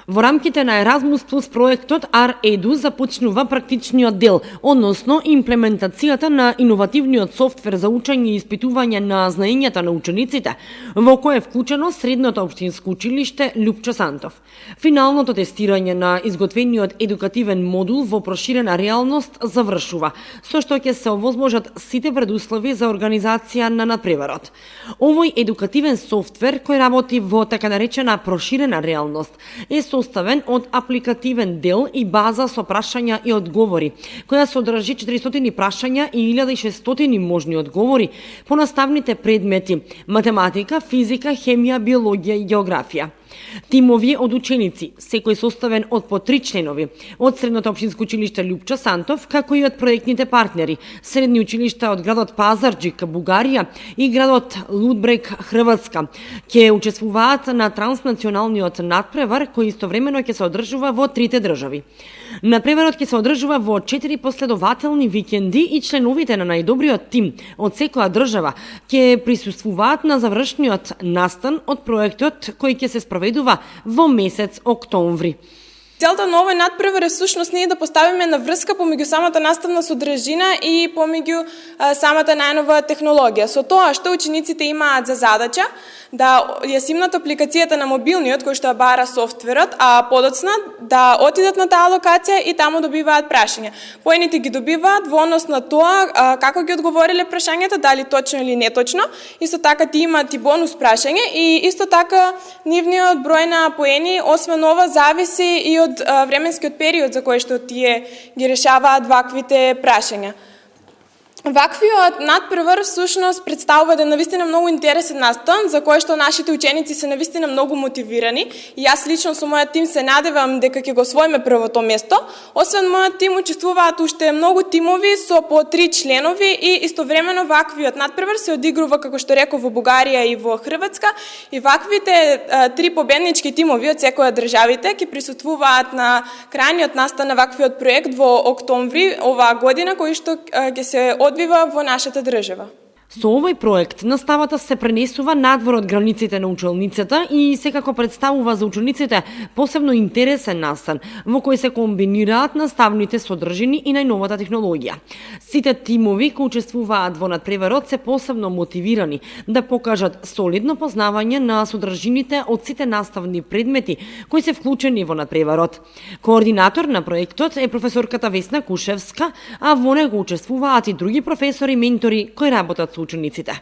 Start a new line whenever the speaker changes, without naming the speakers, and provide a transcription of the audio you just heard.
Во рамките на Erasmus Plus проектот R-Edu започнува практичниот дел, односно имплементацијата на иновативниот софтвер за учење и испитување на знаењата на учениците, во кое е вклучено Средното општинско училиште Лјупчо Сантов. Финалното тестирање на изготвениот едукативен модул во проширена реалност завршува, со што ќе се овозможат сите предуслови за организација на надпреварот. Овој едукативен софтвер кој работи во така наречена проширена реалност е составен од апликативен дел и база со прашања и одговори, која содржи 400 прашања и 1600 можни одговори по наставните предмети математика, физика, хемија, биологија и географија. Тимови од ученици, секој составен од по 3 членови, од Средното општинско училиште Лјупчо Сантов, како и од проектните партнери, средни училишта од градот Пазарџик, Бугарија и градот Лудбрег, Хрватска, ќе учествуваат на транснационалниот надпревар кој истовремено ќе се одржува во трите држави. Надпреварот ќе се одржува во 4 последователни викенди и членовите на најдобриот тим од секоја држава ќе присуствуваат на завршниот настан од проектот кој ќе се спроведува во месец октомври.
Целта на овој надпревар е всушност ние да поставиме на врска помеѓу самата наставна содржина и помеѓу самата најнова технологија. Со тоа што учениците имаат за задача да ја симнат апликацијата на мобилниот кој што ја бара софтверот, а подоцна да отидат на таа локација и таму добиваат прашања. Поените ги добиваат во однос на тоа како ги одговориле прашањата, дали точно или неточно. Исто така ти имаат и бонус прашање и исто така нивниот број на поени освен ова зависи и од временскиот период за кој што тие ги решаваат ваквите прашања. Ваквиот надпревар всушност представува еден навистина многу интересен настан за кој што нашите ученици се навистина многу мотивирани и јас лично со мојот тим се надевам дека ќе го освоиме првото место. Освен мојот тим учествуваат уште многу тимови со по 3 членови и истовремено ваквиот надпревар се одигрува како што реков во Бугарија и во Хрватска и ваквите 3 победнички тимови од секоја државите ќе присуствуваат на крајниот настан на ваквиот проект во октомври оваа година кој што ќе се одвива во нашата држава.
Со овој проект наставата се пренесува надвор од границите на училницата и секако представува за учениците посебно интересен настан во кој се комбинираат наставните содржини и најновата технологија. Сите тимови кои учествуваат во надпреварот се посебно мотивирани да покажат солидно познавање на содржините од сите наставни предмети кои се вклучени во надпреварот. Координатор на проектот е професорката Весна Кушевска, а во него учествуваат и други професори и ментори кои работат со учениците.